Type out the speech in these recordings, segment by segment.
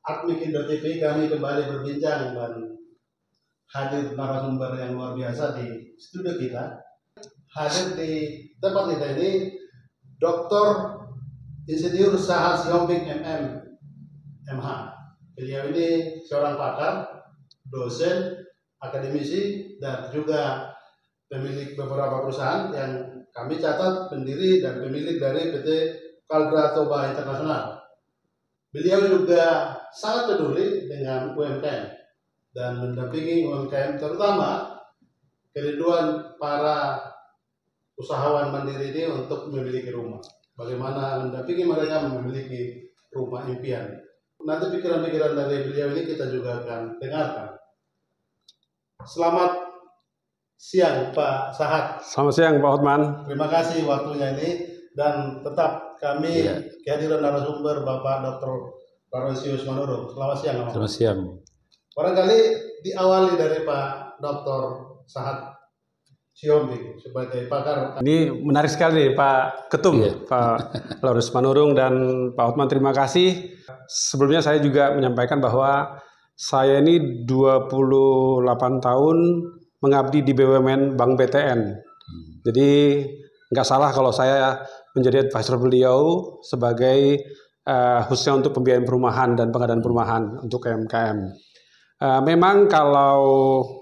Admikindo TV kami kembali berbincang dan hadir narasumber yang luar biasa di studio kita. Hadir di tempat kita ini Dr. Insinyur Sahat Siombing MM MH. Beliau ini seorang pakar, dosen, akademisi, dan juga pemilik beberapa perusahaan yang kami catat pendiri dan pemilik dari PT Caldera Toba Internasional. Beliau juga sangat peduli dengan UMKM dan mendampingi UMKM, terutama kerinduan para usahawan mandiri ini untuk memiliki rumah. Bagaimana mendampingi mereka memiliki rumah impian. Nanti pikiran-pikiran dari beliau ini kita juga akan dengarkan. Selamat siang Pak Sahat. Selamat siang Pak Hotman. Terima kasih waktunya ini, dan tetap kami kehadiran narasumber Bapak Dr. Laurentius Manurung. Selamat siang Pak. Selamat siang. Barangkali diawali dari Pak Dr. Sahat Siombing sebagai pakar. Ini menarik sekali nih Pak Ketum, Pak Laurentius Manurung dan Pak Hotman, terima kasih. Sebelumnya saya juga menyampaikan bahwa saya ini 28 tahun mengabdi di BUMN Bank BTN. Jadi nggak salah kalau saya menjadi advisor beliau sebagai khususnya untuk pembiayaan perumahan dan pengadaan perumahan untuk UMKM. Memang kalau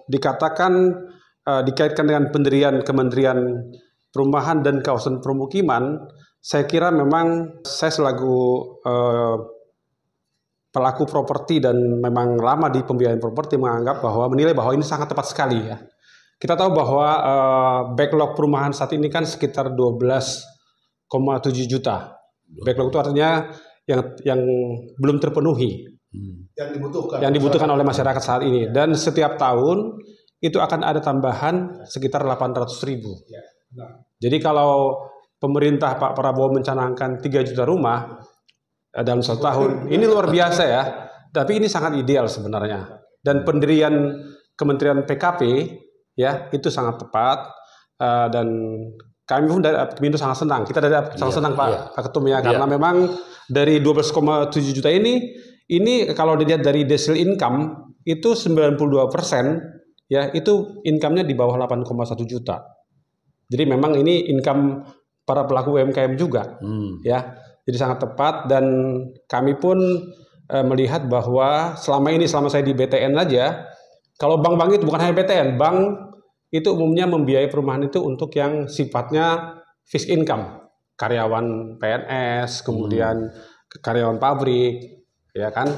dikatakan dikaitkan dengan pendirian Kementerian Perumahan dan Kawasan Permukiman, saya kira memang saya selaku pelaku properti dan memang lama di pembiayaan properti menilai bahwa ini sangat tepat sekali ya. Kita tahu bahwa backlog perumahan saat ini kan sekitar 12,7 juta. Backlog itu artinya yang belum terpenuhi. Yang dibutuhkan oleh masyarakat saat ini. Dan setiap tahun itu akan ada tambahan sekitar 800.000. Jadi kalau pemerintah Pak Prabowo mencanangkan 3 juta rumah dalam 1 tahun, ini luar biasa ya. Tapi ini sangat ideal sebenarnya. Dan pendirian Kementerian PKP ya itu sangat tepat, dan kami pun dari Apindo sangat senang. Kita dari sangat senang Pak Ketum ya, karena memang dari 12,7 juta ini kalau dilihat dari decile income itu 92% ya itu income-nya di bawah 8,1 juta. Jadi memang ini income para pelaku UMKM juga ya. Jadi sangat tepat, dan kami pun melihat bahwa selama saya di BTN aja, kalau bank-bank itu bukan hanya BTN, bank itu umumnya membiayai perumahan itu untuk yang sifatnya fixed income, karyawan PNS, kemudian karyawan pabrik, ya kan.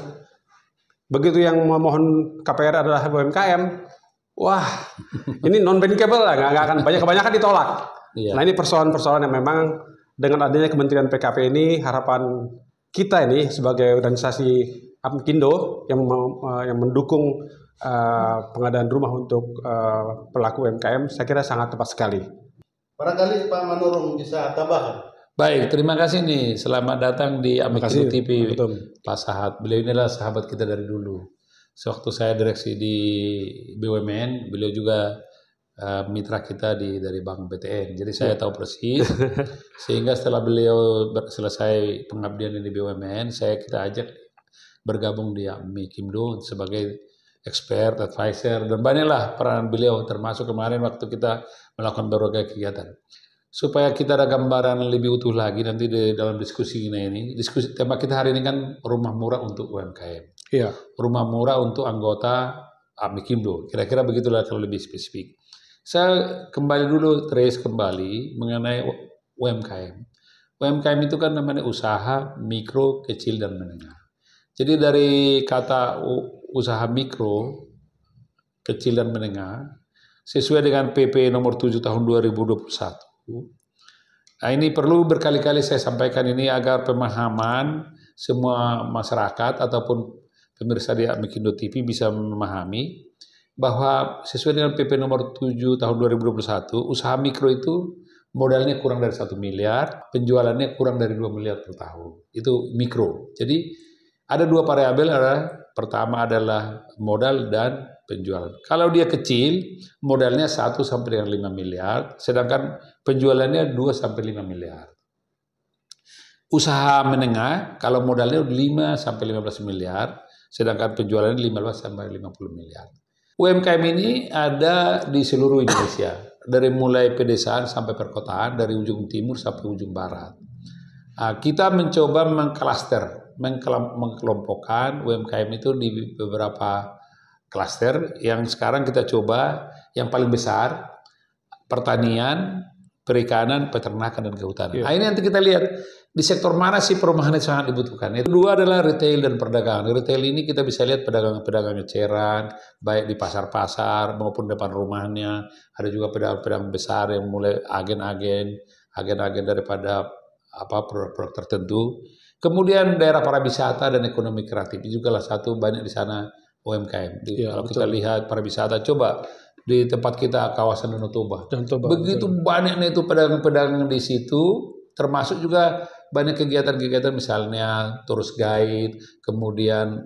Begitu yang memohon KPR adalah UMKM, wah ini non bankable lah, nggak akan kebanyakan ditolak. Nah ini persoalan-persoalan yang memang dengan adanya Kementerian PKP ini, harapan kita ini sebagai organisasi Apindo yang mendukung pengadaan rumah untuk pelaku UMKM, saya kira sangat tepat sekali. Barangkali Pak Manurung bisa tambahkan. Baik, terima kasih nih. Selamat datang di Apindo TV, Pak Sahat. Beliau inilah sahabat kita dari dulu. Sewaktu saya direksi di BUMN, beliau juga mitra kita dari Bank BTN. Jadi saya tahu persis. Sehingga setelah beliau selesai pengabdian di BUMN, kita ajak bergabung di Apindo sebagai expert, advisor, dan banyaklah peran beliau, termasuk kemarin waktu kita melakukan berbagai kegiatan. Supaya kita ada gambaran lebih utuh lagi nanti dalam diskusi ini. Tema kita hari ini kan rumah murah untuk UMKM. Iya. Rumah murah untuk anggota Apindo. Kira-kira begitulah kalau lebih spesifik. Saya trace kembali mengenai UMKM. UMKM itu kan namanya usaha mikro, kecil, dan menengah. Jadi dari kata usaha mikro, kecil, dan menengah, sesuai dengan PP nomor 7 tahun 2021. Nah ini perlu berkali-kali saya sampaikan ini agar pemahaman semua masyarakat ataupun pemirsa di Apindo TV bisa memahami bahwa sesuai dengan PP nomor 7 tahun 2021, usaha mikro itu modalnya kurang dari 1 miliar, penjualannya kurang dari 2 miliar per tahun. Itu mikro. Jadi ada 2 variabel, pertama adalah modal dan penjualan. Kalau dia kecil, modalnya 1 sampai dengan 5 miliar, sedangkan penjualannya 2 sampai 5 miliar. Usaha menengah kalau modalnya 5 sampai 15 miliar, sedangkan penjualannya 15 sampai 50 miliar. UMKM ini ada di seluruh Indonesia, dari mulai pedesaan sampai perkotaan, dari ujung timur sampai ujung barat. Kita mencoba mengkelompokkan UMKM itu di beberapa klaster yang sekarang kita coba yang paling besar pertanian, perikanan, peternakan, dan kehutanan. Iya. Ini nanti kita lihat di sektor mana sih perumahan yang sangat dibutuhkan. Itu dua adalah retail dan perdagangan. Retail ini kita bisa lihat pedagang-pedagang eceran, baik di pasar-pasar maupun depan rumahnya. Ada juga pedagang-pedagang besar yang mulai agen-agen daripada produk-produk tertentu. Kemudian daerah pariwisata dan ekonomi kreatif juga lah satu, banyak di sana UMKM. Ya, kalau betul. kita lihat pariwisata, coba di tempat kita kawasan Danau Toba. Begitu betul. banyaknya itu pedagang-pedagang di situ, termasuk juga banyak kegiatan-kegiatan misalnya tourist guide, kemudian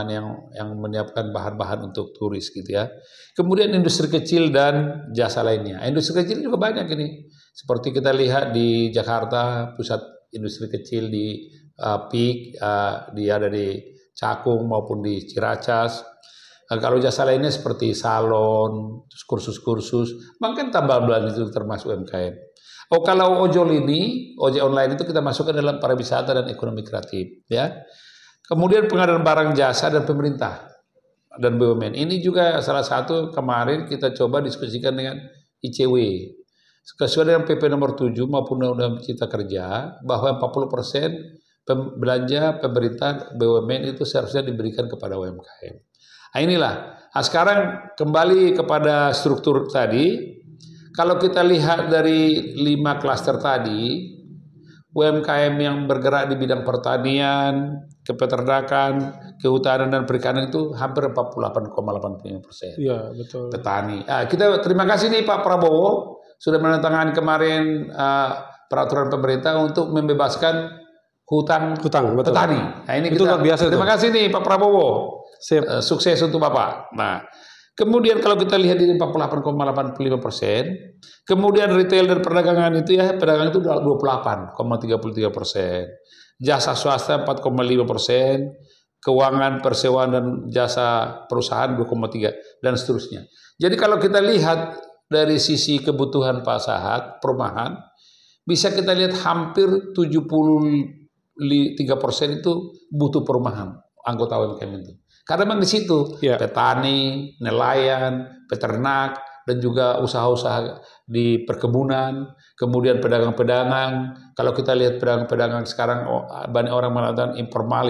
yang menyiapkan bahan-bahan untuk turis gitu ya. Kemudian industri kecil dan jasa lainnya. Industri kecil juga banyak ini. Seperti kita lihat di Jakarta, pusat industri kecil di PIK, dia ada di Cakung maupun di Ciracas. Kalau jasa lainnya seperti salon, kursus-kursus, mungkin tambal ban itu termasuk UMKM. Kalau ojol online itu kita masukkan dalam pariwisata dan ekonomi kreatif, ya. Kemudian pengadaan barang jasa dan pemerintah dan BUMN. Ini juga salah satu kemarin kita coba diskusikan dengan ICW. Sesuai dengan PP nomor 7 maupun Undang-Undang Cipta Kerja bahwa 40% belanja pemerintah BUMN itu seharusnya diberikan kepada UMKM. Inilah. Sekarang kembali kepada struktur tadi. Kalau kita lihat dari 5 klaster tadi, UMKM yang bergerak di bidang pertanian, kepeternakan, kehutanan dan perikanan itu hampir 48,85%. Iya, betul. Petani. Kita terima kasih nih Pak Prabowo sudah menandatangani kemarin peraturan pemerintah untuk membebaskan hutang betul. petani. Ini itu kita luar biasa. terima kasih nih Pak Prabowo. Sukses untuk Bapak. Kemudian kalau kita lihat di 48,85%, kemudian retail dan perdagangan itu pedagang itu 28,33%, jasa swasta 4,5%, keuangan, persewaan dan jasa perusahaan 2,3% dan seterusnya. Jadi kalau kita lihat dari sisi kebutuhan pasahat perumahan, bisa kita lihat hampir 73% itu butuh perumahan anggota UMKM itu. Karena memang di situ petani, nelayan, peternak, dan juga usaha-usaha di perkebunan, kemudian pedagang-pedagang. Kalau kita lihat pedagang-pedagang sekarang banyak orang melakukan informal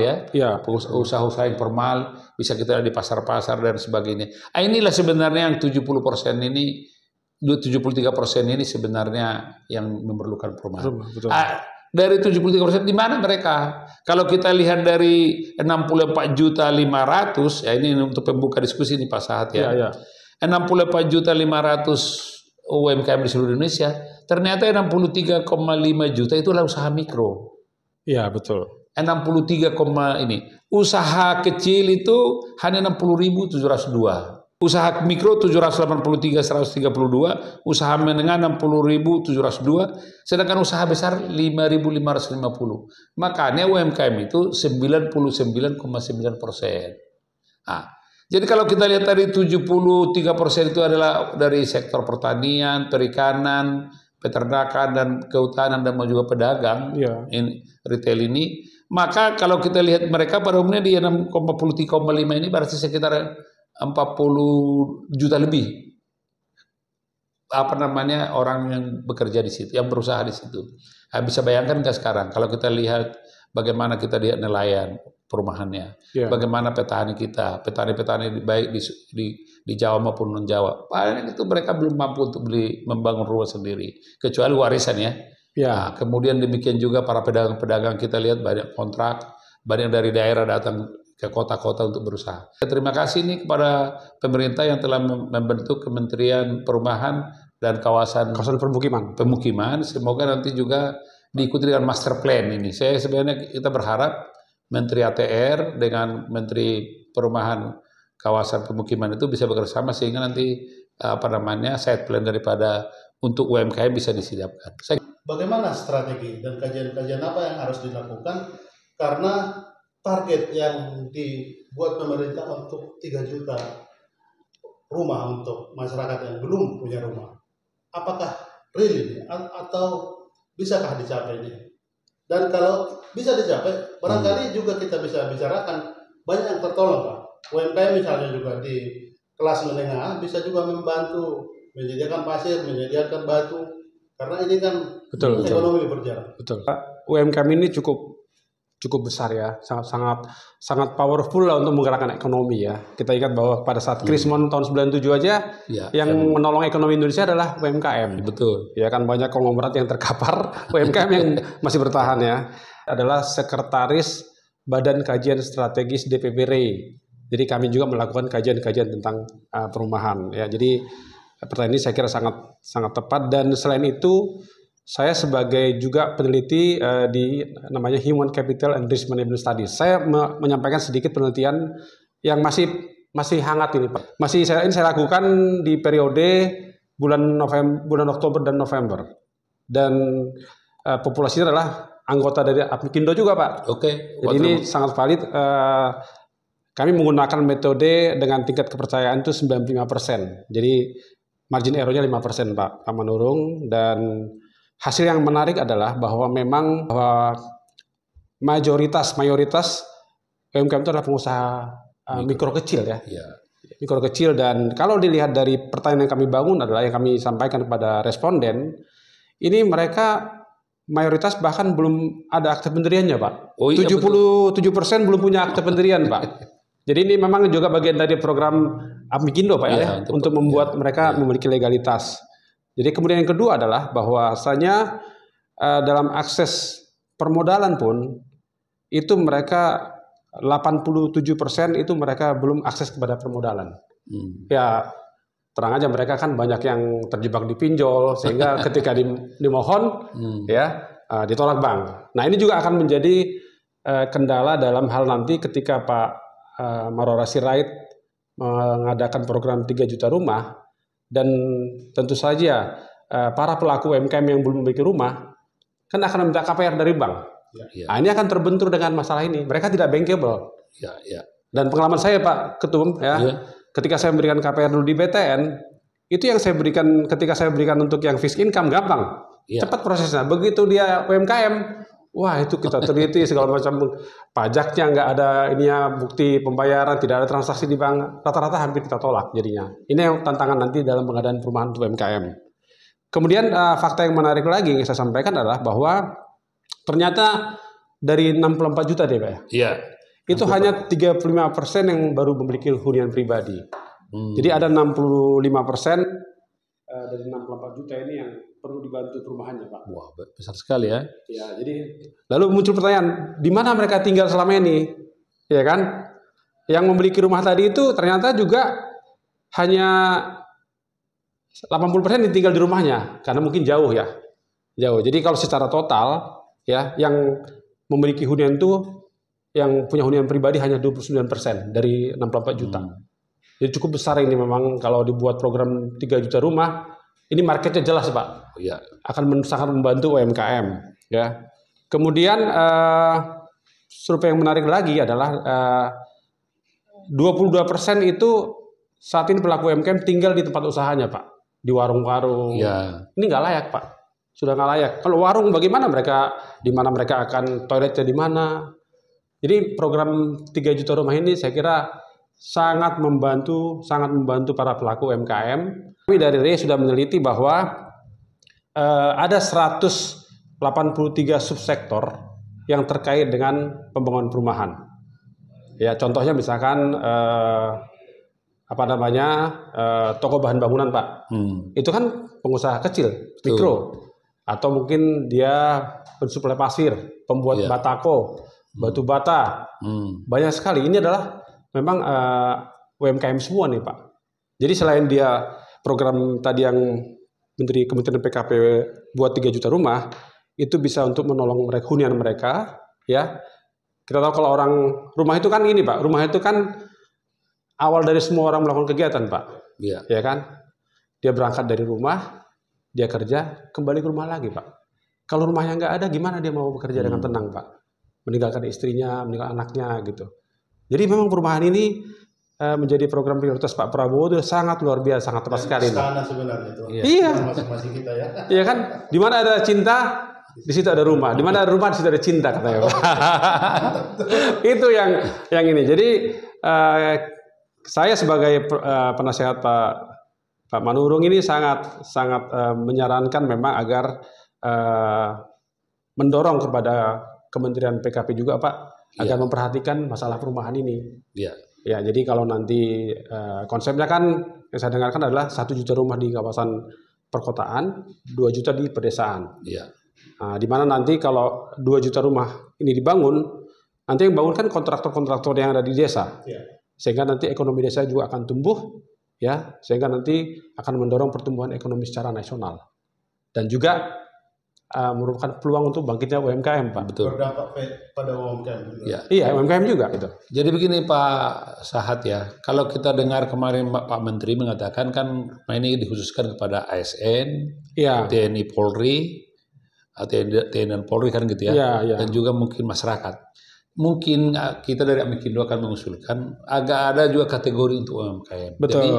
usaha-usaha informal, bisa kita lihat di pasar-pasar dan sebagainya. Inilah sebenarnya yang 70% ini, 73% ini sebenarnya yang memerlukan perumahan. Dari 73% di mana mereka? Kalau kita lihat dari 64.500.000, ini untuk pembuka diskusi nih Pak Sahat ya. 64.500.000 UMKM di seluruh Indonesia, ternyata 63,5 juta itu adalah usaha mikro. Iya, betul. 63, ini. Usaha kecil itu hanya 60.702. Usaha mikro 783.132, usaha menengah 60.702, sedangkan usaha besar 5.550. Makanya UMKM itu 99,9%. Jadi kalau kita lihat tadi 73% itu adalah dari sektor pertanian, perikanan, peternakan dan kehutanan dan juga pedagang, retail ini. Maka kalau kita lihat mereka pada umumnya di 6,5 ini berarti sekitar 40 juta lebih orang yang bekerja di situ, yang berusaha di situ. Bisa bayangkan nggak sekarang kalau kita lihat bagaimana kita lihat nelayan perumahannya, bagaimana petani baik di Jawa maupun non Jawa, paling itu mereka belum mampu untuk membangun rumah sendiri, kecuali warisan ya. Kemudian demikian juga para pedagang-pedagang kita lihat banyak kontrak, banyak dari daerah datang ke kota-kota untuk berusaha. Terima kasih nih kepada pemerintah yang telah membentuk Kementerian Perumahan dan kawasan pemukiman. Semoga nanti juga diikuti dengan master plan ini. Sebenarnya kita berharap Menteri ATR dengan Menteri Perumahan Kawasan Pemukiman itu bisa bekerjasama sehingga nanti side plan daripada untuk UMKM bisa disiapkan. bagaimana strategi dan kajian-kajian apa yang harus dilakukan, karena target yang dibuat pemerintah untuk 3 juta rumah untuk masyarakat yang belum punya rumah, apakah real ini atau bisakah dicapai ini? Dan kalau bisa dicapai, barangkali juga kita bisa bicarakan banyak yang tertolong, Pak. UMKM misalnya juga di kelas menengah bisa juga membantu menyediakan pasir, menyediakan batu, karena ini kan Betul. ekonomi berjalan. Betul. UMKM ini cukup besar ya, sangat powerful lah untuk menggerakkan ekonomi ya. Kita ingat bahwa pada saat Krismon tahun 97 aja yang menolong ekonomi Indonesia adalah UMKM. Betul. Ya kan, banyak konglomerat yang terkapar, UMKM yang masih bertahan ya. Adalah sekretaris Badan Kajian Strategis DPP RE. Jadi kami juga melakukan kajian-kajian tentang perumahan ya. Jadi pertanyaan ini saya kira sangat tepat, dan selain itu saya sebagai juga peneliti di namanya Human Capital and Risk Management Studies. Saya menyampaikan sedikit penelitian yang masih hangat ini, Pak. Ini saya lakukan di periode bulan Oktober dan November. Dan populasinya adalah anggota dari APMIKindo juga, Pak. Oke. Jadi ini sangat valid. Kami menggunakan metode dengan tingkat kepercayaan itu 95%. Jadi margin error-nya 5%, Pak Manurung. Dan hasil yang menarik adalah bahwa memang mayoritas UMKM itu adalah pengusaha mikro kecil ya. Mikro kecil, dan kalau dilihat dari pertanyaan yang kami bangun adalah yang kami sampaikan kepada responden, ini mereka mayoritas bahkan belum ada akte pendiriannya, Pak. 77% belum punya akte pendirian, Pak. Jadi ini memang juga bagian dari program APMIKindo, Pak ya, untuk membuat mereka memiliki legalitas. Jadi kemudian yang kedua adalah bahwasanya dalam akses permodalan pun itu mereka 87% itu mereka belum akses kepada permodalan. Ya terang aja mereka kan banyak yang terjebak di pinjol sehingga ketika dimohon ya ditolak bank. Nah ini juga akan menjadi kendala dalam hal nanti ketika Pak Marora Sirait mengadakan program 3 juta rumah, dan tentu saja para pelaku UMKM yang belum memiliki rumah kan akan meminta KPR dari bank. Nah, ini akan terbentur dengan masalah ini. Mereka tidak bankable. Dan pengalaman saya, Pak Ketum, ketika saya memberikan KPR dulu di BTN, itu yang saya berikan ketika saya berikan untuk yang fixed income gampang, cepat prosesnya. Begitu dia UMKM, wah itu kita teliti segala macam, pajaknya nggak ada ininya, bukti pembayaran, tidak ada transaksi di bank, rata-rata hampir kita tolak jadinya. Ini yang tantangan nanti dalam pengadaan perumahan untuk UMKM. Kemudian fakta yang menarik lagi yang saya sampaikan adalah bahwa ternyata dari 64 juta deh, Pak ya. Itu hanya 35% yang baru memiliki hunian pribadi. Jadi ada 65% dari 64 juta ini yang perlu dibantu perumahannya, Pak. Wah, besar sekali ya. Ya, jadi lalu muncul pertanyaan, di mana mereka tinggal selama ini? Ya kan? Yang memiliki rumah tadi itu ternyata juga hanya 80% tinggal di rumahnya karena mungkin jauh ya. Jauh. Jadi kalau secara total ya yang memiliki hunian itu yang punya hunian pribadi hanya 29% dari 64 juta. Jadi cukup besar ini memang kalau dibuat program 3 juta rumah, ini marketnya jelas, Pak. Akan sangat membantu UMKM ya. Kemudian survei yang menarik lagi adalah 22% itu saat ini pelaku UMKM tinggal di tempat usahanya, Pak. Di warung-warung. Ini nggak layak, Pak. Sudah nggak layak. Kalau warung bagaimana mereka, di mana mereka akan toiletnya di mana? Jadi program 3 juta rumah ini saya kira sangat membantu para pelaku UMKM. Kami dari RE sudah meneliti bahwa ada 183 subsektor yang terkait dengan pembangunan perumahan. Ya, contohnya misalkan toko bahan bangunan, Pak. Itu kan pengusaha kecil, mikro, atau mungkin dia pensuplai pasir, pembuat batako, batu bata, banyak sekali. Ini adalah memang UMKM semua nih, Pak. Jadi selain dia program tadi yang Kementerian PKP buat 3 juta rumah, itu bisa untuk menolong hunian mereka, ya. Kita tahu kalau orang rumah itu kan ini, Pak. Rumah itu kan awal dari semua orang melakukan kegiatan, Pak. Ya kan? Dia berangkat dari rumah, dia kerja, kembali ke rumah lagi, Pak. Kalau rumahnya nggak ada, gimana dia mau bekerja dengan tenang, Pak? Meninggalkan istrinya, meninggalkan anaknya, gitu. Jadi memang perumahan ini menjadi program prioritas Pak Prabowo itu sangat luar biasa, sangat tepat sekali. Istana sebenarnya itu. Iya. Masing-masing kita ya. Iya kan? Di mana ada cinta, di situ ada rumah. Di mana ada rumah, di situ ada cinta, katanya Pak. Itu yang ini. Jadi saya sebagai penasehat Pak Manurung ini sangat menyarankan memang agar mendorong kepada Kementerian PKP juga Pak agar memperhatikan masalah perumahan ini. Iya. Ya, jadi kalau nanti konsepnya kan yang saya dengarkan adalah 1 juta rumah di kawasan perkotaan, 2 juta di pedesaan. Iya. Nah, di mana nanti kalau 2 juta rumah ini dibangun, nanti yang bangun kan kontraktor-kontraktor yang ada di desa. Iya. Sehingga nanti ekonomi desa juga akan tumbuh, ya, sehingga nanti akan mendorong pertumbuhan ekonomi secara nasional. Dan juga merupakan peluang untuk bangkitnya UMKM, Pak. Betul. Berdampak pada UMKM juga. Ya. Iya, UMKM juga gitu. Jadi begini Pak Sahat ya, kalau kita dengar kemarin Pak Menteri mengatakan kan ini dikhususkan kepada ASN, Iya. TNI Polri, TNI dan Polri kan gitu ya, Iya. dan juga mungkin masyarakat. Mungkin kita dari Amikindo akan mengusulkan agak ada juga kategori untuk UMKM. Betul. Jadi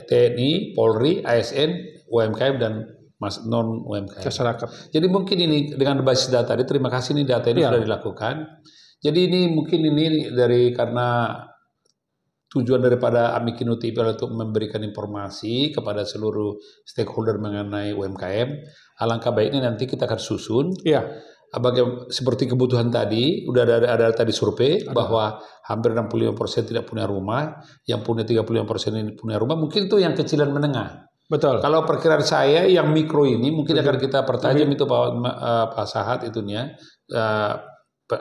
TNI, Polri, ASN, UMKM dan non UMKM. Masyarakat. Jadi mungkin ini dengan basis data ini, terima kasih nih data ini sudah dilakukan. Jadi ini mungkin ini karena tujuan daripada Amikindo TV untuk memberikan informasi kepada seluruh stakeholder mengenai UMKM. Alangkah baiknya nanti kita akan susun. Iya. Seperti kebutuhan tadi, udah ada tadi survei bahwa hampir 65% tidak punya rumah, yang punya 35% ini punya rumah, mungkin itu yang kecil dan menengah. Betul. Kalau perkiraan saya yang mikro ini mungkin akan kita pertajam itu Pak Sahat itunya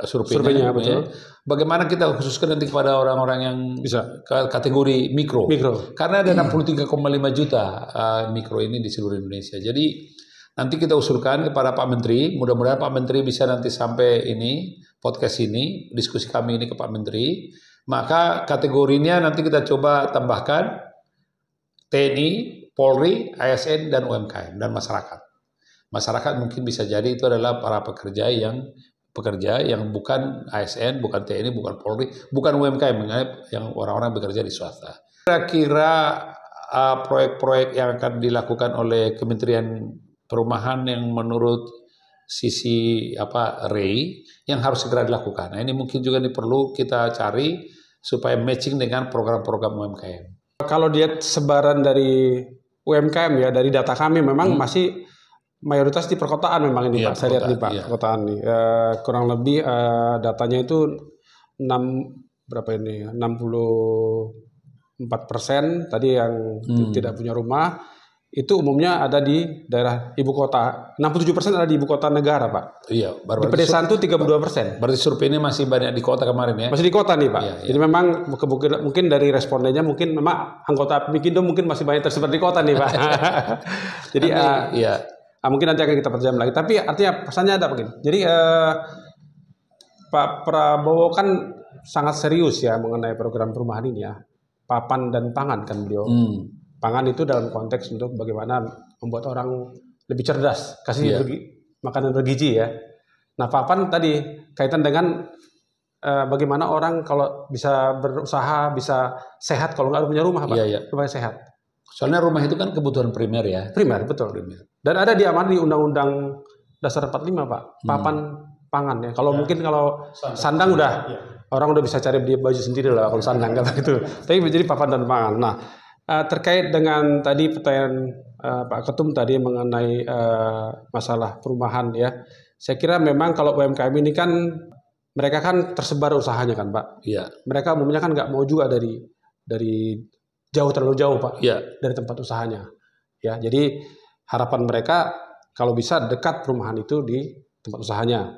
surveinya. Betul. Bagaimana kita khususkan nanti kepada orang-orang yang Bisa kategori mikro. Karena ada 63,5 juta mikro ini di seluruh Indonesia. Jadi nanti kita usulkan kepada Pak Menteri, mudah-mudahan Pak Menteri bisa nanti sampai ini podcast ini, diskusi kami ini ke Pak Menteri, maka kategorinya nanti kita coba tambahkan TNI, Polri, ASN, dan UMKM, dan masyarakat. Masyarakat mungkin bisa jadi itu adalah para pekerja yang bukan ASN, bukan TNI, bukan Polri, bukan UMKM, yang orang-orang bekerja di swasta. Kira-kira proyek-proyek yang akan dilakukan oleh Kementerian Perumahan yang menurut sisi REI yang harus segera dilakukan. Nah, ini mungkin juga perlu kita cari supaya matching dengan program-program UMKM. Kalau lihat sebaran dari UMKM ya, dari data kami memang masih mayoritas di perkotaan memang ini Pak. Saya lihat nih Pak, perkotaan nih. Kurang lebih datanya itu 64% tadi yang tidak punya rumah. Itu umumnya ada di daerah ibu kota. 67% ada di ibu kota negara, Pak. Iya. Di pedesaan itu 32%. Berarti survei ini masih banyak di kota kemarin ya? Masih di kota nih, Pak. Iya. Jadi memang mungkin dari respondennya mungkin memang anggota Amikindo mungkin masih banyak tersebar di kota nih, Pak. Jadi mungkin nanti akan kita perjam lagi. Tapi artinya pesannya ada begini. Jadi Pak Prabowo kan sangat serius ya mengenai program perumahan ini ya. Papan dan pangan kan beliau. Pangan itu dalam konteks untuk bagaimana membuat orang lebih cerdas, kasih makanan bergizi ya. Nah, papan tadi kaitan dengan bagaimana orang kalau bisa berusaha, bisa sehat kalau nggak punya rumah, Pak. Supaya sehat. Soalnya rumah itu kan kebutuhan primer ya. Primer, betul. Dan ada diamanat di Undang-Undang Dasar 45, Pak. Papan pangan ya. Kalau mungkin kalau sandang udah orang udah bisa cari baju sendiri lah kalau sandang kata gitu. Tapi menjadi papan dan pangan. Nah, terkait dengan tadi pertanyaan Pak Ketum tadi mengenai masalah perumahan ya, saya kira memang kalau UMKM ini kan mereka kan tersebar usahanya kan Pak. Iya. Mereka umumnya kan nggak mau juga dari terlalu jauh Pak. Iya. Dari tempat usahanya. Ya, jadi harapan mereka kalau bisa dekat perumahan itu di tempat usahanya.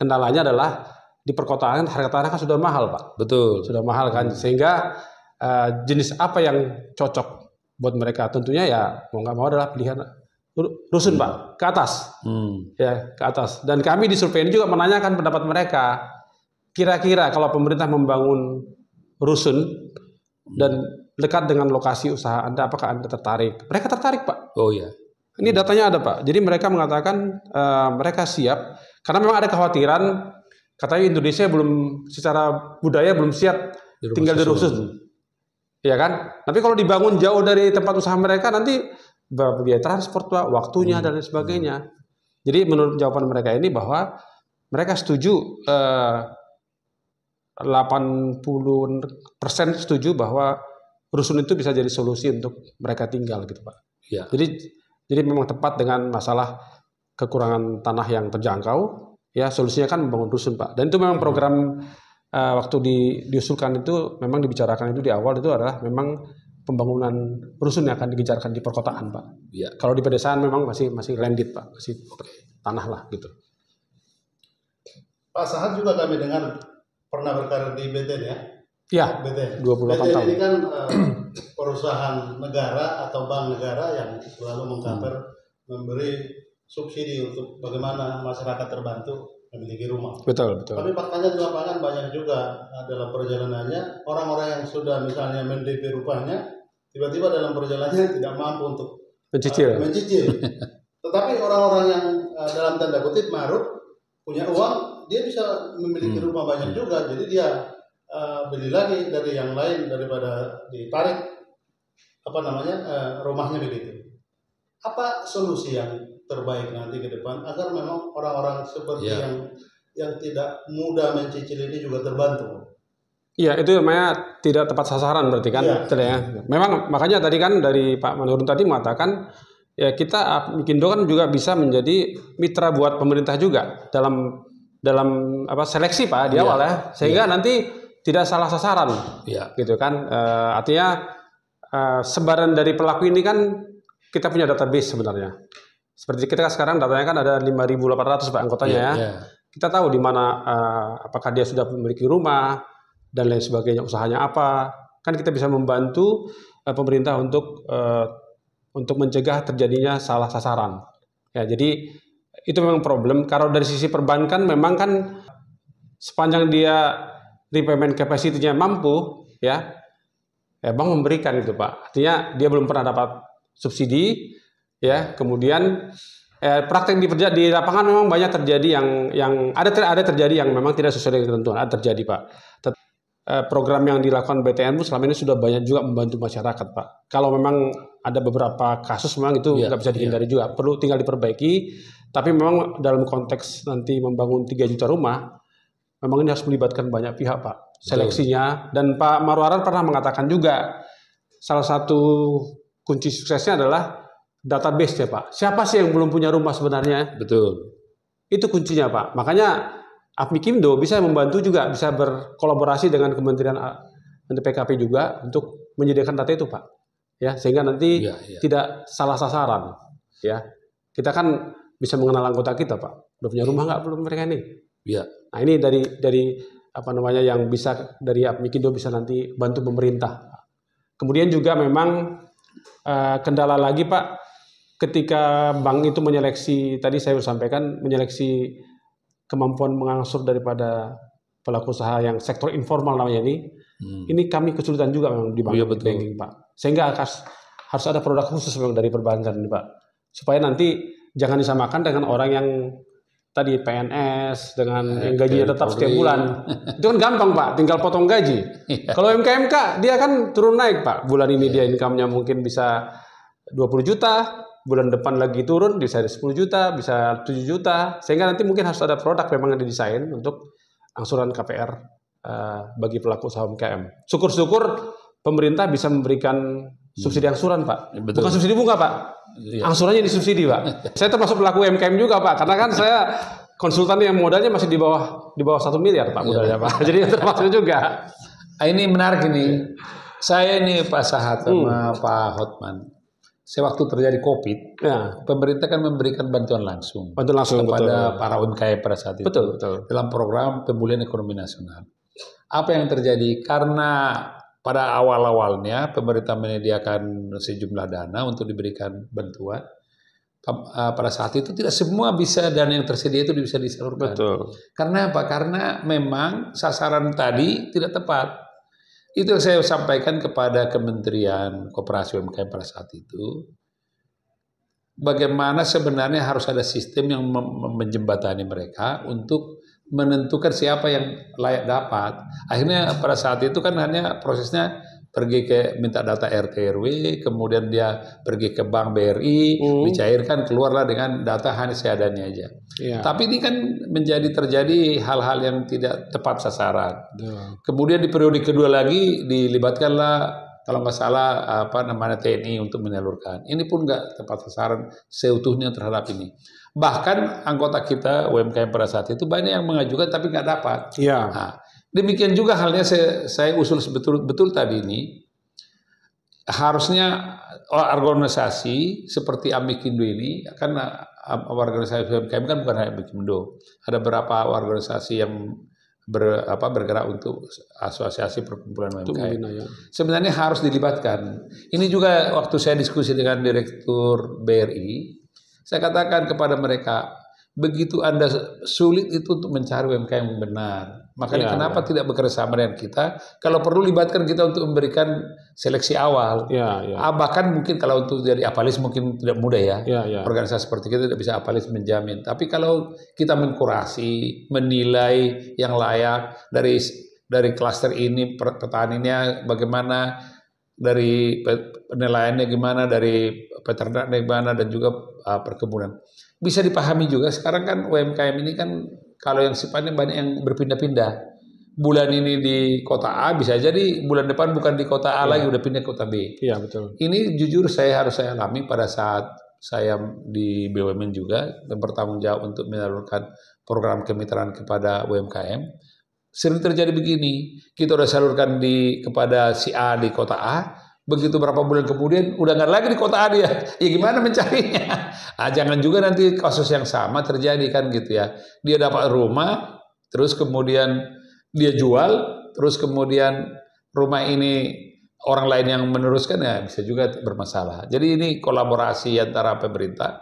Kendalanya adalah di perkotaan harga tanah kan sudah mahal Pak. Betul. Sudah mahal kan, sehingga jenis apa yang cocok buat mereka tentunya ya mau nggak mau adalah pilihan rusun Pak, ke atas ya ke atas. Dan kami di survei ini juga menanyakan pendapat mereka, kira-kira kalau pemerintah membangun rusun dan dekat dengan lokasi usaha Anda, apakah Anda tertarik? Mereka tertarik Pak. Oh ya. Ini datanya ada Pak. Jadi mereka mengatakan mereka siap karena memang ada kekhawatiran katanya Indonesia belum secara budaya belum siap tinggal di rusun. Ya kan? Tapi kalau dibangun jauh dari tempat usaha mereka nanti biaya transport, Pak, waktunya dan lain sebagainya. Jadi menurut jawaban mereka ini bahwa mereka setuju 80% setuju bahwa rusun itu bisa jadi solusi untuk mereka tinggal gitu Pak. Ya. Jadi memang tepat dengan masalah kekurangan tanah yang terjangkau, ya solusinya kan membangun rusun Pak. Dan itu memang program waktu diusulkan itu memang dibicarakan itu di awal itu adalah memang pembangunan rusun yang akan digencarkan di perkotaan Pak. Ya. Kalau di pedesaan memang masih landed Pak, masih tanah lah gitu. Pak Sahat juga kami dengar pernah berkarir di BTN ya? Ya, BTN. 28 BTN tahun. ini kan perusahaan negara atau bank negara yang selalu mengcover memberi subsidi untuk bagaimana masyarakat terbantu memiliki rumah. Betul. Tapi faktanya di lapangan banyak juga dalam perjalanannya orang-orang yang sudah misalnya men-DP rumahnya tiba-tiba dalam perjalanannya tidak mampu untuk mencicil. Tetapi orang-orang yang dalam tanda kutip maruf punya uang, dia bisa memiliki rumah banyak juga. Jadi dia beli lagi dari yang lain daripada ditarik rumahnya begitu. Apa solusi yang terbaik nanti ke depan agar memang orang-orang seperti yang tidak mudah mencicil ini juga terbantu? Iya, itu namanya tidak tepat sasaran berarti kan? Ya. Memang makanya tadi kan dari Pak Manurun tadi mengatakan ya kita Mikindo kan juga bisa menjadi mitra buat pemerintah juga dalam seleksi Pak di awal ya, sehingga nanti tidak salah sasaran, gitu kan? Artinya sebaran dari pelaku ini kan kita punya database sebenarnya. Seperti kita sekarang datanya kan ada 5.800 Pak anggotanya ya. Kita tahu di mana apakah dia sudah memiliki rumah dan lain sebagainya, usahanya apa. Kan kita bisa membantu pemerintah untuk mencegah terjadinya salah sasaran. Ya, jadi itu memang problem. Kalau dari sisi perbankan memang kan sepanjang dia repayment capacity-nya mampu, ya bank memberikan itu Pak. Artinya dia belum pernah dapat subsidi, ya. Kemudian praktek di lapangan memang banyak terjadi yang ada terjadi yang memang tidak sesuai dengan ketentuan. Ada terjadi Pak. Program yang dilakukan BTN selama ini sudah banyak juga membantu masyarakat Pak. Kalau memang ada beberapa kasus memang itu nggak bisa dihindari juga, perlu tinggal diperbaiki. Tapi memang dalam konteks nanti membangun 3 juta rumah, memang ini harus melibatkan banyak pihak Pak, seleksinya. Dan Pak Marwarar pernah mengatakan juga salah satu kunci suksesnya adalah database ya Pak. Siapa sih yang belum punya rumah sebenarnya? Betul. Itu kuncinya Pak. Makanya APMIKIMDO bisa membantu juga, bisa berkolaborasi dengan Kementerian PKP juga untuk menyediakan data itu Pak. Ya, sehingga nanti tidak salah sasaran. Ya, kita kan bisa mengenal anggota kita Pak. Udah punya rumah nggak belum mereka ini? Ya. Nah ini dari yang bisa dari APMIKIMDO bisa nanti bantu pemerintah. Kemudian juga memang kendala lagi Pak, ketika bank itu menyeleksi, tadi saya sampaikan menyeleksi kemampuan mengangsur daripada pelaku usaha yang sektor informal namanya ini kami kesulitan juga memang di banking Pak. Sehingga harus ada produk khusus memang dari perbankan nih Pak, supaya nanti jangan disamakan dengan orang yang tadi PNS dengan yang gajinya tetap setiap bulan. Itu kan gampang Pak, tinggal potong gaji. Kalau MKMK dia kan turun naik Pak. Bulan ini dia income-nya mungkin bisa 20 juta, bulan depan lagi turun bisa 10 juta, bisa 7 juta. Sehingga nanti mungkin harus ada produk memang yang didesain untuk angsuran KPR bagi pelaku usaha UMKM. Syukur-syukur pemerintah bisa memberikan subsidi angsuran Pak. Bukan subsidi bunga Pak. Angsurannya disubsidi Pak. Saya termasuk pelaku UMKM juga Pak, karena kan saya konsultan yang modalnya masih di bawah 1 miliar Pak modalnya Pak. Jadi termasuk juga. Ini menarik ini. Saya ini Pak Sahat sama Pak Hotman. Saya waktu terjadi COVID, pemerintah kan memberikan bantuan langsung kepada para UMKM pada saat itu. Betul. Dalam program pemulihan ekonomi nasional. Apa yang terjadi? Karena pada awal-awalnya pemerintah menyediakan sejumlah dana untuk diberikan bantuan. Pada saat itu tidak semua bisa dana yang tersedia itu bisa disalurkan. Betul. Karena apa? Karena memang sasaran tadi tidak tepat. Itu yang saya sampaikan kepada Kementerian Koperasi UMKM pada saat itu. bagaimana sebenarnya harus ada sistem yang menjembatani mereka untuk menentukan siapa yang layak dapat. Akhirnya pada saat itu kan hanya prosesnya pergi ke minta data RT RW, kemudian dia pergi ke bank BRI, dicairkan, keluarlah dengan data hanya seadanya aja. Iya. Tapi ini kan terjadi hal-hal yang tidak tepat sasaran. Kemudian di periode kedua lagi dilibatkanlah kalau nggak salah TNI untuk menyalurkan. Ini pun nggak tepat sasaran seutuhnya terhadap ini. Bahkan anggota kita UMKM pada saat itu banyak yang mengajukan tapi nggak dapat. Iya. Nah, demikian juga halnya saya usul betul tadi ini, harusnya organisasi seperti Amikindo ini, karena organisasi UMKM kan bukan hanya Amikindo, ada beberapa organisasi yang bergerak untuk asosiasi perkumpulan UMKM. Ya. Sebenarnya harus dilibatkan. Ini juga waktu saya diskusi dengan Direktur BRI, saya katakan kepada mereka, begitu Anda sulit itu untuk mencari UMKM yang benar. Makanya kenapa tidak bekerjasama dengan kita? Kalau perlu libatkan kita untuk memberikan seleksi awal. Bahkan mungkin kalau untuk jadi apalis mungkin tidak mudah ya. Organisasi seperti kita tidak bisa apalis menjamin. Tapi kalau kita mengkurasi, menilai yang layak dari klaster ini petaninya bagaimana, dari penilaiannya gimana, dari peternaknya gimana, dan juga perkebunan. Bisa dipahami juga sekarang kan UMKM ini kan kalau yang sifatnya banyak yang berpindah-pindah. Bulan ini di kota A bisa jadi bulan depan bukan di kota A lagi, udah pindah ke kota B. Iya, betul. Ini jujur saya alami pada saat saya di BUMN juga dan bertanggung jawab untuk menyalurkan program kemitraan kepada UMKM. Sering terjadi begini, kita udah salurkan kepada si A di kota A, begitu berapa bulan kemudian udah nggak lagi di kota A dia, ya gimana mencarinya? Jangan juga nanti kasus yang sama terjadi kan gitu ya. Dia dapat rumah, terus kemudian dia jual, terus kemudian rumah ini orang lain yang meneruskan, ya bisa juga bermasalah. Jadi ini kolaborasi antara pemerintah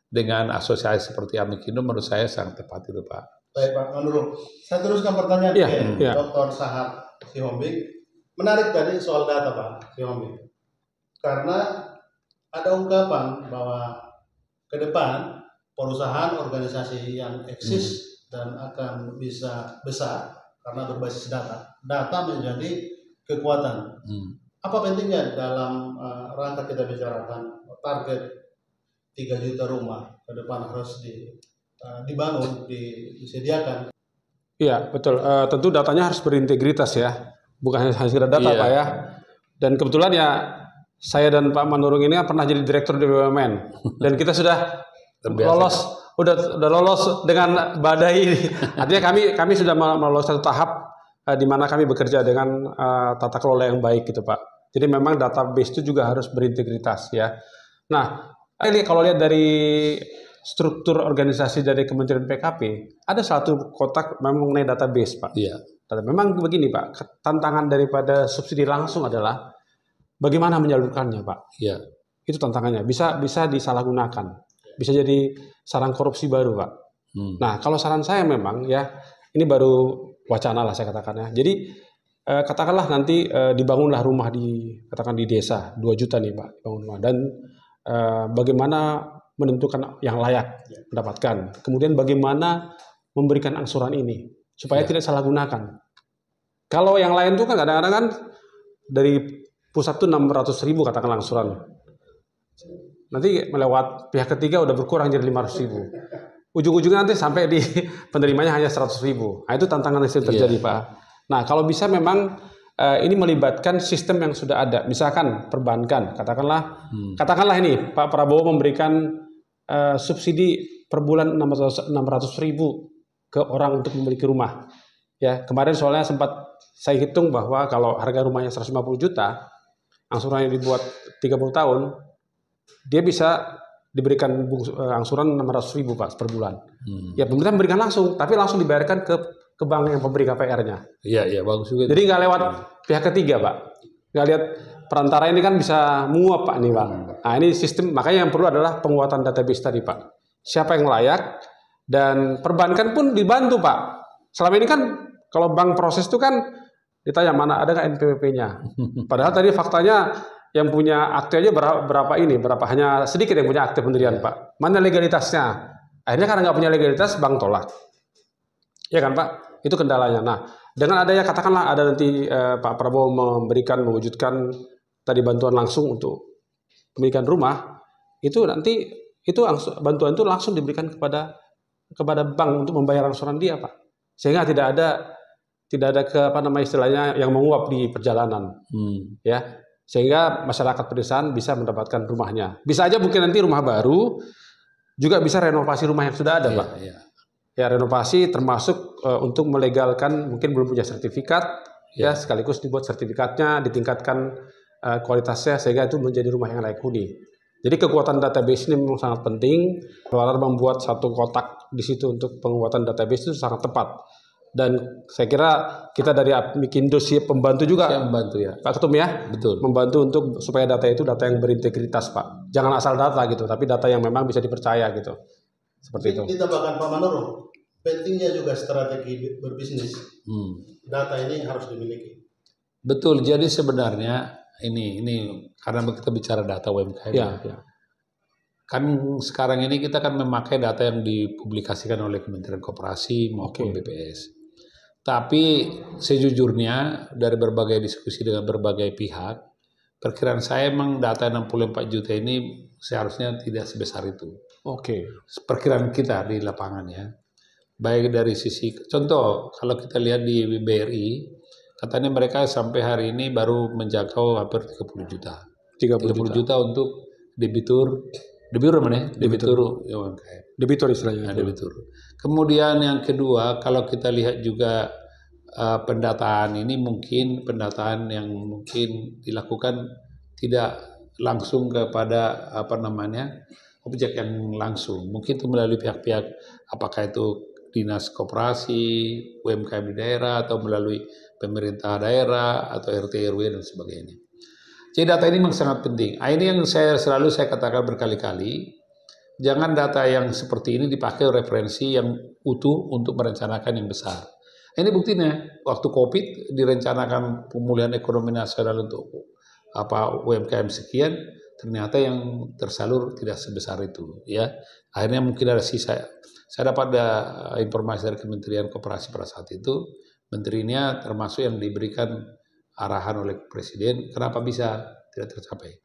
dengan asosiasi seperti Amikindo menurut saya sangat tepat itu Pak. Baik Pak Manurung, saya teruskan pertanyaan ke Dr. Sahat Sihombing. Menarik tadi soal data Pak Sihombing, karena ada ungkapan bahwa ke depan perusahaan organisasi yang eksis dan akan bisa besar karena berbasis data. Data menjadi kekuatan. Apa pentingnya dalam rangka kita bicarakan target 3 juta rumah ke depan harus dibangun, disediakan? Iya, betul. Tentu datanya harus berintegritas ya. Bukan hanya sekedar data Pak ya. Dan kebetulan ya saya dan Pak Manurung ini pernah jadi direktur di BUMN dan kita sudah lolos, udah lolos dengan badai. Artinya kami sudah melalui satu tahap di mana kami bekerja dengan tata kelola yang baik gitu Pak. Jadi memang database itu juga harus berintegritas ya. Nah, ini kalau lihat dari struktur organisasi dari Kementerian PKP, ada satu kotak memang mengenai database Pak. Iya. Memang begini Pak, tantangan daripada subsidi langsung adalah bagaimana menyalurkannya Pak. Iya. Itu tantangannya. Bisa disalahgunakan. Bisa jadi sarang korupsi baru Pak. Nah kalau saran saya memang ya, ini baru wacana lah saya katakan ya. Jadi katakanlah nanti dibangunlah rumah di desa 2 juta nih Pak, bangun rumah. Dan bagaimana menentukan yang layak mendapatkan. Kemudian bagaimana memberikan angsuran ini supaya tidak salah gunakan. Kalau yang lain tuh kan kadang-kadang kan dari pusat tuh 600.000 katakan angsuran. Nanti melewat pihak ketiga udah berkurang jadi 500.000. Ujung-ujungnya nanti sampai di penerimanya hanya 100.000. Nah itu tantangan yang sering terjadi Pak. Nah kalau bisa memang ini melibatkan sistem yang sudah ada. Misalkan perbankan, katakanlah ini Pak Prabowo memberikan subsidi per bulan 600.000 ke orang untuk memiliki rumah. Ya, kemarin soalnya sempat saya hitung bahwa kalau harga rumahnya 150 juta, angsurannya dibuat 30 tahun, dia bisa diberikan angsuran 600.000 Pak per bulan. Ya, pemerintah memberikan langsung, tapi langsung dibayarkan ke bank yang pemberi KPR-nya. Iya, bagus juga. Jadi nggak lewat pihak ketiga Pak. Nggak lihat perantara ini kan bisa menguap Pak nih Pak. Nah ini sistem, makanya yang perlu adalah penguatan database tadi Pak. Siapa yang layak, dan perbankan pun dibantu Pak. Selama ini kan kalau bank proses itu kan ditanya mana ada nggak NPWP-nya. Padahal tadi faktanya yang punya akte aja berapa hanya sedikit yang punya akte pendirian Pak. Mana legalitasnya? Akhirnya karena nggak punya legalitas, bank tolak. Ya kan Pak? Itu kendalanya. Nah, dengan adanya katakanlah ada nanti Pak Prabowo mewujudkan tadi bantuan langsung untuk pemilikan rumah, itu nanti bantuan itu langsung diberikan kepada bank untuk membayar angsuran dia Pak. Sehingga tidak ada istilahnya yang menguap di perjalanan. Ya. Sehingga masyarakat pedesaan bisa mendapatkan rumahnya. Bisa aja mungkin nanti rumah baru juga bisa renovasi rumah yang sudah ada, Pak. Ya, renovasi termasuk untuk melegalkan mungkin belum punya sertifikat, ya sekaligus dibuat sertifikatnya, ditingkatkan kualitasnya sehingga itu menjadi rumah yang layak huni. Jadi kekuatan database ini memang sangat penting. Kalau membuat satu kotak di situ untuk penguatan database itu sangat tepat. Dan saya kira kita dari Mikindo siap membantu juga. Siap membantu ya, Pak Ketum ya. Betul. Membantu untuk supaya data itu data yang berintegritas Pak. Jangan asal data gitu, tapi data yang memang bisa dipercaya gitu. Seperti itu. Ditambahkan Pak Manurung, pentingnya juga strategi berbisnis. Data ini harus dimiliki. Betul. Jadi sebenarnya ini karena kita bicara data UMKM. Ya. Kan sekarang ini kita kan memakai data yang dipublikasikan oleh Kementerian Koperasi maupun BPS. Tapi sejujurnya dari berbagai diskusi dengan berbagai pihak, perkiraan saya memang data 64 juta ini seharusnya tidak sebesar itu. Perkiraan kita di lapangan ya. Baik dari sisi, contoh kalau kita lihat di BRI, katanya mereka sampai hari ini baru menjangkau hampir 30 juta. 30 juta untuk debitur mana? Debitur UMKM. Debitur istilahnya. Debitur. Kemudian yang kedua, kalau kita lihat juga pendataan ini mungkin pendataan yang mungkin dilakukan tidak langsung kepada objek yang langsung. Mungkin itu melalui pihak-pihak apakah itu dinas koperasi, UMKM di daerah atau melalui pemerintah daerah atau RT RW dan sebagainya. Jadi data ini memang sangat penting. Ini yang selalu saya katakan berkali-kali, jangan data yang seperti ini dipakai referensi yang utuh untuk merencanakan yang besar. Ini buktinya, waktu COVID direncanakan pemulihan ekonomi nasional untuk UMKM sekian, ternyata yang tersalur tidak sebesar itu. Ya, akhirnya mungkin ada sisa. Saya dapat informasi dari Kementerian Koperasi pada saat itu, menterinya termasuk yang diberikan arahan oleh Presiden, kenapa bisa tidak tercapai.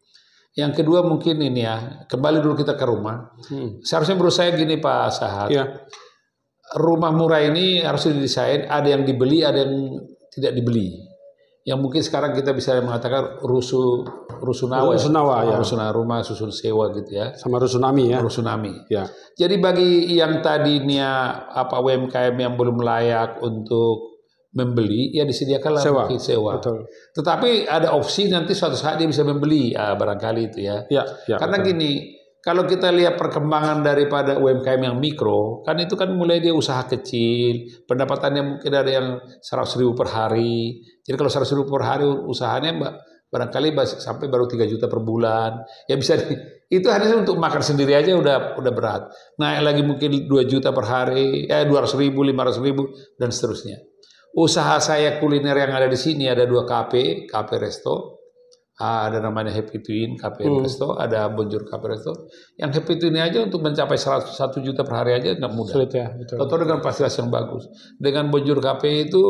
Yang kedua mungkin ini ya, kembali dulu kita ke rumah. Seharusnya menurut saya gini Pak Sahat, rumah murah ini harus didesain, ada yang dibeli, ada yang tidak dibeli. Yang mungkin sekarang kita bisa mengatakan rusunawa, rumah susun sewa gitu ya. Sama rusunami ya. Rusunami. Ya. Jadi bagi yang tadinya UMKM yang belum layak untuk membeli, ya disediakanlah mungkin sewa. Betul. Tetapi ada opsi nanti suatu saat dia bisa membeli, barangkali itu ya. Karena betul. Gini, kalau kita lihat perkembangan daripada UMKM yang mikro, kan itu kan mulai dia usaha kecil, pendapatannya mungkin ada yang 100.000 per hari. Jadi kalau 100.000 per hari usahanya barangkali sampai baru 3 juta per bulan. Ya bisa itu hanya untuk makan sendiri aja udah berat. Naik lagi mungkin 2 juta per hari, 200.000, 500.000 dan seterusnya. Usaha saya kuliner yang ada di sini ada 2 KP Resto, ada namanya Happy Twin KP Resto, ada Bonjour KP Resto. Yang Happy Twin aja untuk mencapai 1 juta per hari aja nggak mudah. Sulit ya, betul. Atau dengan fasilitas yang bagus. Dengan Bonjour KP itu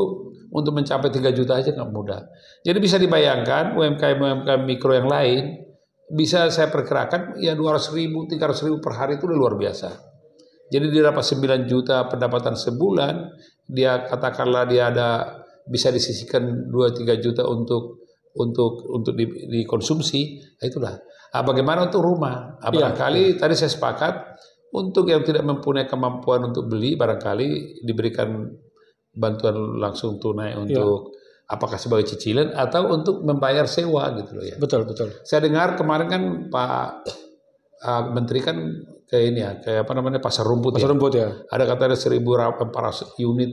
untuk mencapai 3 juta aja nggak mudah. Jadi bisa dibayangkan UMKM mikro yang lain bisa saya perkirakan ya 200.000, 300.000 per hari itu udah luar biasa. Jadi dia dapat 9 juta pendapatan sebulan, dia katakanlah dia bisa disisihkan 2-3 juta untuk dikonsumsi, itulah. Bagaimana untuk rumah? Barangkali tadi saya sepakat untuk yang tidak mempunyai kemampuan untuk beli, barangkali diberikan bantuan langsung tunai untuk apakah sebagai cicilan atau untuk membayar sewa gitu loh ya. Betul. Saya dengar kemarin kan Pak Menteri kan Pasar Rumput ya. Ada katanya 1.400 unit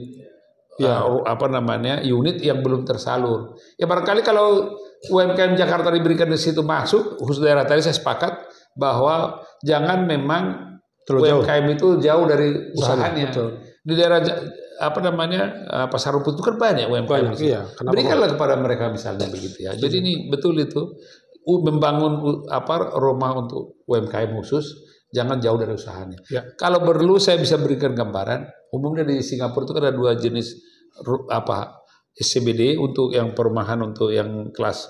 unit yang belum tersalur. Ya barangkali kalau UMKM Jakarta diberikan di situ masuk, khusus daerah tadi saya sepakat bahwa jangan memang UMKM itu jauh dari usahanya. Di daerah Pasar Rumput itu kan banyak UMKM. Berikanlah kepada mereka misalnya begitu ya. Jadi ini betul itu. membangun rumah untuk UMKM khusus, jangan jauh dari usahanya. Ya. Kalau perlu saya bisa berikan gambaran. Umumnya di Singapura itu ada 2 jenis SCBD untuk yang perumahan untuk yang kelas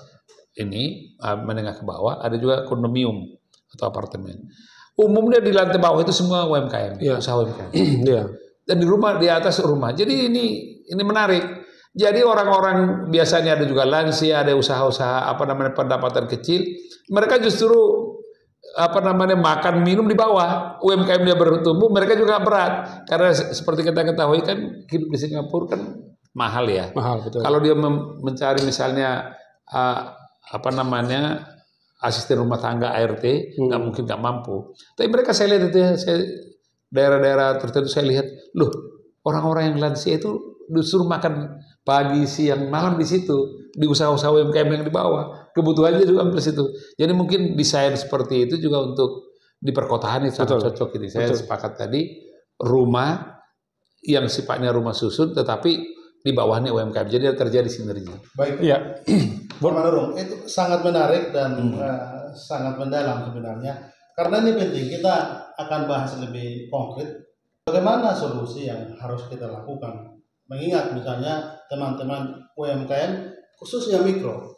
ini menengah ke bawah. Ada juga kondominium atau apartemen. Umumnya di lantai bawah itu semua UMKM, usaha UMKM. Iya. Dan di atas rumah. Jadi ini menarik. Jadi orang-orang biasanya ada juga lansia, ada usaha-usaha pendapatan kecil. Mereka justru makan minum di bawah. UMKM dia bertumbuh, mereka juga berat. Karena seperti kita ketahui kan hidup di Singapura kan mahal ya. Mahal, betul. Kalau dia mencari misalnya asisten rumah tangga ART, nggak mampu. Tapi mereka saya lihat itu ya, daerah-daerah tertentu saya lihat, loh orang-orang yang lansia itu disuruh makan pagi, siang, malam di situ, di usaha-usaha UMKM yang di bawah. Kebutuhannya juga di situ. Jadi mungkin desain seperti itu juga untuk di perkotaan itu sangat cocok. Ini saya sepakat tadi, rumah yang sifatnya rumah susun, tetapi di bawahnya UMKM. Jadi terjadi sinergi. Baik. Iya. Pak Manurung, itu sangat menarik dan sangat mendalam sebenarnya. Karena ini penting, kita akan bahas lebih konkret bagaimana solusi yang harus kita lakukan. Mengingat misalnya teman-teman UMKM khususnya mikro.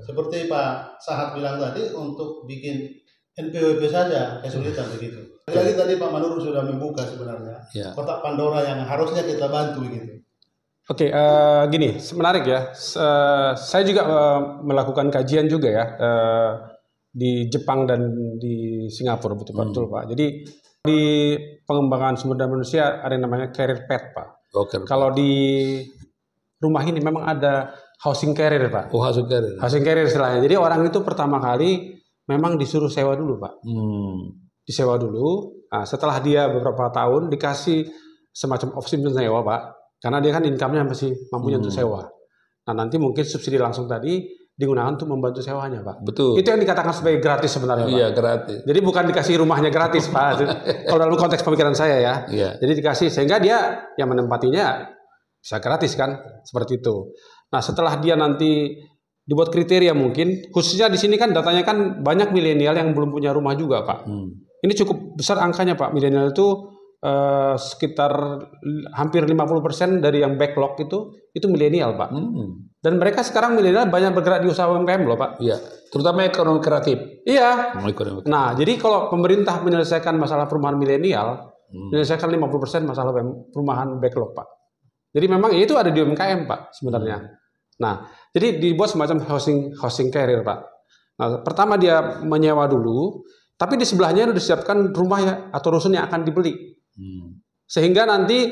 Seperti Pak Sahat bilang tadi, untuk bikin NPWP saja kesulitan begitu. Lagi tadi Pak Manurung sudah membuka sebenarnya kotak Pandora yang harusnya kita bantu gitu. Oke, gini, menarik ya. Saya juga melakukan kajian juga ya di Jepang dan di Singapura, betul Pak. Jadi di pengembangan sumber daya manusia ada yang namanya career path, Pak. Kalau di rumah ini memang ada housing career, Pak. Oh, housing career. Housing career istilahnya. Jadi orang itu pertama kali memang disuruh sewa dulu, Pak. Disewa dulu. Nah, setelah dia beberapa tahun dikasih semacam opsi menyewa, Pak. Karena dia kan income-nya masih mampunya untuk sewa. Nah, nanti mungkin subsidi langsung tadi digunakan untuk membantu sewanya, Pak. Betul. Itu yang dikatakan sebagai gratis sebenarnya, Pak. Iya, gratis. Jadi bukan dikasih rumahnya gratis, Pak. Kalau dalam konteks pemikiran saya ya. Iya. Jadi dikasih sehingga dia yang menempatinya bisa gratis kan, seperti itu. Nah, setelah dia nanti dibuat kriteria mungkin, khususnya di sini kan datanya kan banyak milenial yang belum punya rumah juga, Pak. Ini cukup besar angkanya, Pak. Milenial itu sekitar hampir 50% dari yang backlog itu milenial, Pak. Dan mereka sekarang milenial banyak bergerak di usaha UMKM loh, Pak. Iya, terutama ekonomi kreatif. Iya. Nah, jadi kalau pemerintah menyelesaikan masalah perumahan milenial, menyelesaikan 50% masalah perumahan backlog, Pak. Jadi memang itu ada di UMKM, Pak, sebenarnya. Nah, jadi dibuat semacam housing career, Pak. Nah, pertama dia menyewa dulu, tapi di sebelahnya sudah disiapkan rumah ya atau rusun yang akan dibeli. Sehingga nanti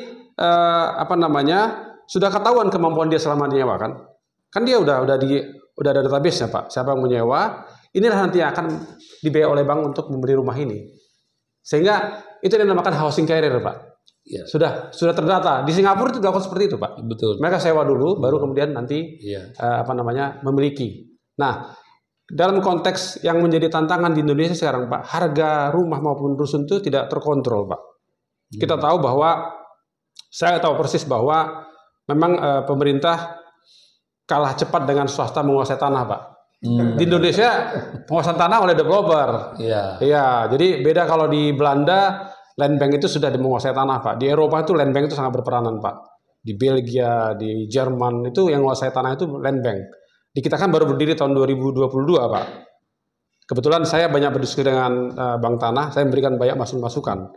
sudah ketahuan kemampuan dia selama menyewa kan. Kan dia udah ada database-nya, Pak. Siapa yang menyewa, inilah nanti yang akan dibayar oleh bank untuk membeli rumah ini. Sehingga itu yang dinamakan housing career, Pak. Ya. Sudah terdata. Di Singapura itu dilakukan seperti itu, Pak. Betul. Mereka sewa dulu, baru kemudian nanti memiliki. Nah, dalam konteks yang menjadi tantangan di Indonesia sekarang, Pak, harga rumah maupun rusun itu tidak terkontrol, Pak. Kita tahu saya tahu persis bahwa memang pemerintah kalah cepat dengan swasta menguasai tanah, Pak. Di Indonesia penguasaan tanah oleh developer. Iya, jadi beda kalau di Belanda land bank itu sudah menguasai tanah, Pak. Di Eropa itu land bank itu sangat berperanan, Pak. Di Belgia, di Jerman itu yang menguasai tanah itu land bank. Di kita kan baru berdiri tahun 2022, Pak. Kebetulan saya banyak berdiskusi dengan Bank Tanah, saya memberikan banyak masukan.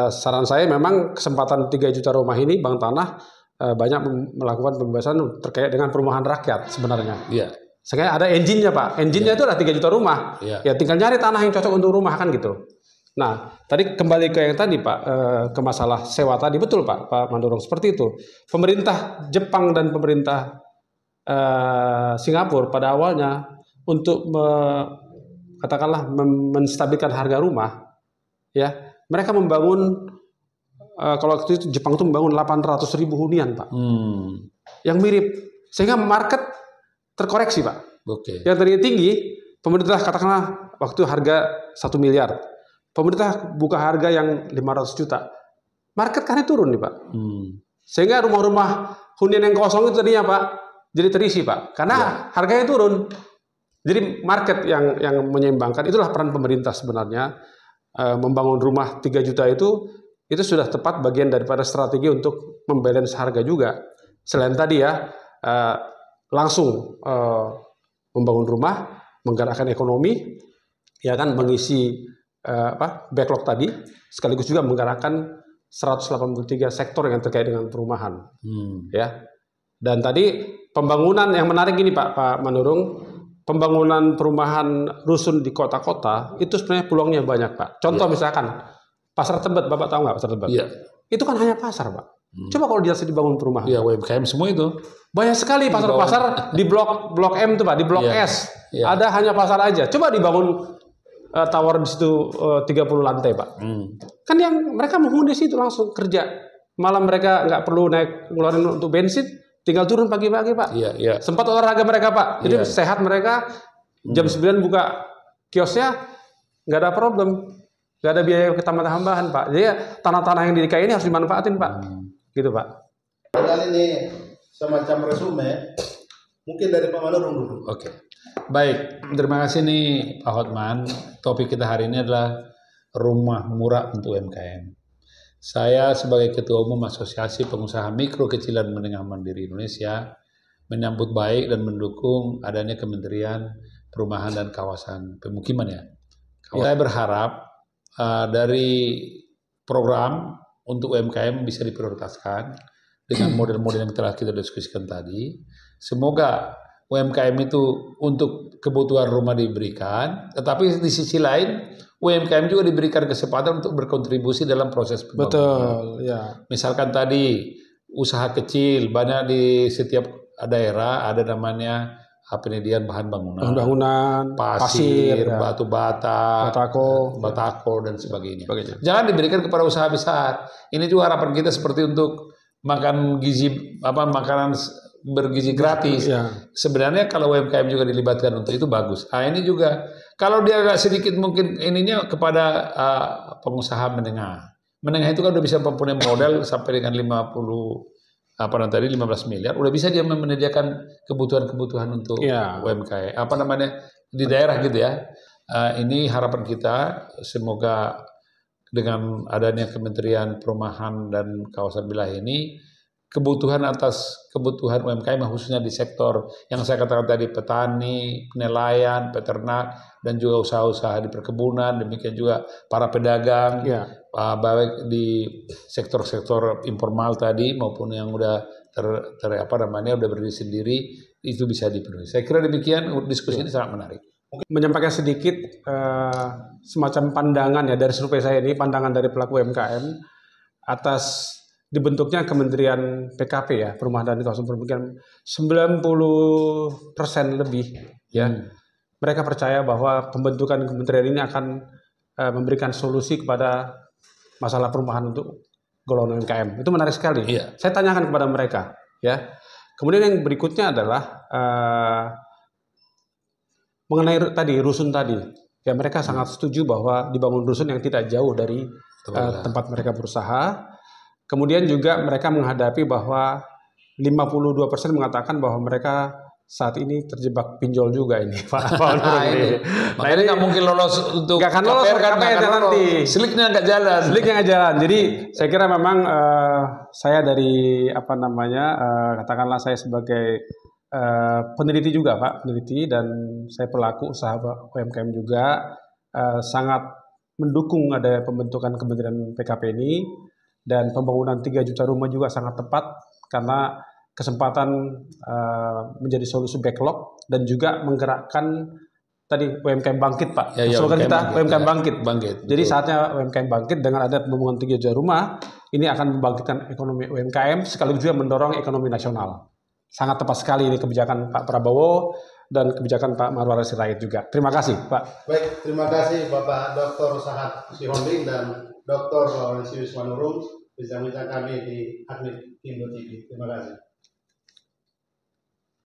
Saran saya memang kesempatan 3 juta rumah ini Bank Tanah banyak melakukan pembebasan terkait dengan perumahan rakyat sebenarnya. Iya. Sehingga ada engine-nya, Pak. Engine-nya itu adalah 3 juta rumah. Ya tinggal nyari tanah yang cocok untuk rumah kan gitu. Nah, tadi kembali ke yang tadi, Pak, ke masalah sewa tadi, betul Pak Mandorong, seperti itu. Pemerintah Jepang dan pemerintah Singapura pada awalnya untuk katakanlah menstabilkan harga rumah, ya mereka membangun kalau waktu itu Jepang itu membangun 800.000 hunian, Pak, yang mirip, sehingga market terkoreksi, Pak. Yang tadinya tinggi, pemerintah katakanlah waktu harga 1 miliar, pemerintah buka harga yang 500 juta, market kan turun nih, Pak. Sehingga rumah-rumah hunian yang kosong itu tadinya, Pak, jadi terisi, Pak, karena harganya turun. Jadi market yang menyeimbangkan, itulah peran pemerintah sebenarnya. Membangun rumah 3 juta itu sudah tepat bagian daripada strategi untuk membalance harga juga. Selain tadi ya, langsung membangun rumah, menggerakkan ekonomi, ya kan, mengisi backlog tadi, sekaligus juga menggerakkan 183 sektor yang terkait dengan perumahan. Ya. Dan tadi pembangunan yang menarik ini Pak Manurung, pembangunan perumahan rusun di kota-kota itu sebenarnya peluangnya banyak Pak. Contoh misalkan Pasar Tebet, Bapak tahu nggak Pasar Tebet? Iya. Itu kan hanya pasar Pak. Coba kalau dia dibangun perumahan. Iya, UMKM semua itu. Banyak sekali pasar-pasar di blok M tuh Pak, di blok S. Iya. Ada hanya pasar aja. Coba dibangun tower di situ 30 lantai Pak. Kan yang mereka menghuni situ langsung kerja. Malam mereka nggak perlu ngeluarin untuk bensin. Tinggal turun pagi-pagi Pak. Iya. Sempat olahraga mereka Pak. Jadi sehat mereka. Jam 9 buka kiosnya, nggak ada problem. Nggak ada biaya tambahan Pak. Jadi tanah-tanah yang di DKI ini harus dimanfaatin Pak. Gitu Pak. Kali ini semacam resume. Mungkin dari Pak Manurung dulu. Oke. Baik. Terima kasih nih Pak Hotman. Topik kita hari ini adalah rumah murah untuk UMKM. Saya sebagai Ketua Umum Asosiasi Pengusaha Mikro Kecil dan Menengah Mandiri Indonesia menyambut baik dan mendukung adanya Kementerian Perumahan dan Kawasan Pemukiman ya. Saya berharap dari program untuk UMKM bisa diprioritaskan dengan model-model yang telah kita diskusikan tadi. Semoga UMKM itu untuk kebutuhan rumah diberikan, tetapi di sisi lain UMKM juga diberikan kesempatan untuk berkontribusi dalam proses pembangunan. Betul, ya. Misalkan tadi usaha kecil, banyak di setiap daerah ada namanya penyediaan bahan bangunan, pasir, ya. batu bata, batako dan sebagainya. Jangan diberikan kepada usaha besar. Ini juga harapan kita seperti untuk makan makanan bergizi gratis. Ya. Sebenarnya kalau UMKM juga dilibatkan untuk itu bagus. Ini juga kalau dia agak sedikit mungkin ininya kepada pengusaha menengah. Menengah itu kan udah bisa mempunyai modal sampai dengan 15 miliar, udah bisa dia menyediakan kebutuhan-kebutuhan untuk UMKM. Di daerah gitu ya. Ini harapan kita, semoga dengan adanya Kementerian Perumahan dan Kawasan Wilayah ini, kebutuhan UMKM khususnya di sektor yang saya katakan tadi, petani, nelayan, peternak, dan juga usaha-usaha di perkebunan, demikian juga para pedagang, baik di sektor-sektor informal tadi maupun yang udah udah berdiri sendiri, itu bisa dipenuhi. Saya kira demikian, diskusi ini sangat menarik. Menyampaikan sedikit semacam pandangan ya dari survei saya ini, pandangan dari pelaku UMKM atas dibentuknya Kementerian PKP ya, Perumahan dan Kawasan Pemukiman, 90% lebih ya. Mereka percaya bahwa pembentukan kementerian ini akan memberikan solusi kepada masalah perumahan untuk golongan UMKM. Itu menarik sekali. Saya tanyakan kepada mereka ya. Kemudian yang berikutnya adalah mengenai tadi rusun tadi. Ya, mereka sangat setuju bahwa dibangun rusun yang tidak jauh dari tempat mereka berusaha. Kemudian juga mereka menghadapi bahwa 52% mengatakan bahwa mereka saat ini terjebak pinjol juga ini Pak. Ini nggak mungkin lolos untuk nggak akan lolos KPR nanti. Seliknya nggak jalan. Jadi saya kira memang saya dari katakanlah saya sebagai peneliti juga Pak, peneliti, dan saya pelaku usaha UMKM juga sangat mendukung ada pembentukan Kementerian PKP ini. Dan pembangunan 3 juta rumah juga sangat tepat karena kesempatan menjadi solusi backlog dan juga menggerakkan tadi UMKM bangkit Pak. Slogan kita UMKM bangkit. Jadi saatnya UMKM bangkit dengan ada pembangunan 3 juta rumah, ini akan membangkitkan ekonomi UMKM sekaligus juga mendorong ekonomi nasional. Sangat tepat sekali ini kebijakan Pak Prabowo dan kebijakan Pak Marwar Sirait juga. Terima kasih Pak. Baik, terima kasih Bapak Dr. Sahat Sihonding dan Dr. Laurentius Manurung bincang-bincang kami di Admit Indo TV. Terima kasih.